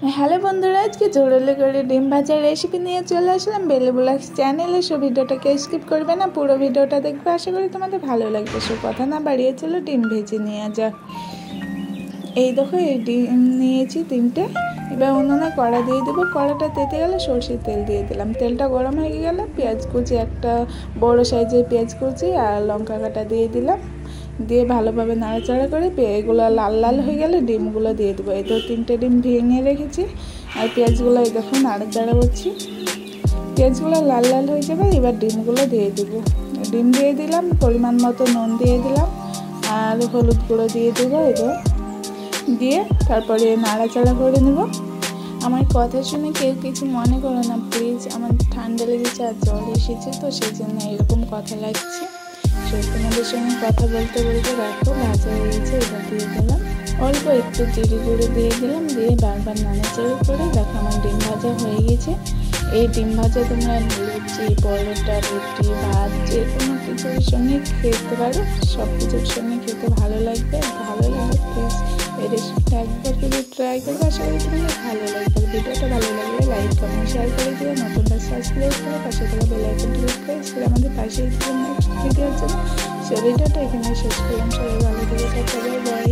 Hello বন্ধুরা, আজকে জোড়লে করে ডিম ভাজার রেসিপি নিয়ে চলে আসলাম বেলি ব্লগস চ্যানেলে। সো ভিডিওটাকে স্কিপ করবে না, পুরো ভিডিওটা দেখবে, আশা করি তোমাদের ভালো লাগবে। সো কথা না বাড়িয়ে চলো ডিম ভেজে নিয়ে যাক। এই দেখো, এই ডিম নিয়েছি 3টে। এবার উনুনে কড়া দিয়ে দেবো। কড়াটা তেতে গেলে সরষের তেল দিয়ে দিলাম। তেলটা গরম হয়ে গেলে পেঁয়াজ কুচি, একটা বড় সাইজের পেঁয়াজ কুচি আর লঙ্কা কাটা দিয়ে দিলাম। দিয়ে ভালোভাবে নাড়াচাড়া করে এগুলো লাল লাল হয়ে গেলে ডিমগুলো দিয়ে দেবো। এই তো 3টে ডিম ভেঙে রেখেছি। আর পেঁয়াজগুলো এই দেখো নাড়াচাড়া করছি। পেঁয়াজগুলো লাল লাল হয়ে যাবে, এবার ডিমগুলো দিয়ে দেবো। ডিম দিয়ে দিলাম, পরিমাণ মতো নুন দিয়ে দিলাম আর হলুদ গুঁড়ো দিয়ে দেবো। এবার দিয়ে তারপরে নাড়াচাড়া করে নেব। আমার কথা শুনে কেউ কিছু মনে করো না প্লিজ, আমার ঠান্ডা লেগেছে আর জ্বর এসেছে, তো সেই জন্য এরকম কথা লাগছে। তোমাদের সঙ্গে কথা বলতে বলতে দেখো ভাজা হয়ে গেছে। এবার দিয়ে দিলাম অল্প একটু জিরে গুঁড়ো দিয়ে দিলাম। দিয়ে বারবার নাড়াচাড়া করে দেখো আমার ডিম ভাজা হয়ে গেছে। এই ডিম ভাজা তোমরা লুচি, পরোটা, রুটি, ভাত যে কোনো কিছুর সঙ্গে খেতে পারো। সব কিছুর সঙ্গে খেতে ভালো লাগবে। ভালো লাগবে প্লিজ এই রেসিপিটা একবার যদি ট্রাই করবে, আশা করি তোমাদের ভালো লাগবে। ভিডিওটা ভালো লাগলে লাইক, কমেন্ট, শেয়ার করে দিও। নতুনটা সাবস্ক্রাইব করে পাশে থাকা বেল আইকনটি ক্লিক করে আমাদের পাশে নেক্সট ভিডিওর জন্য। সো ভিডিওটা এখানে শেষ করলাম। সবাই ভালো থেকে থাকবে, বাই।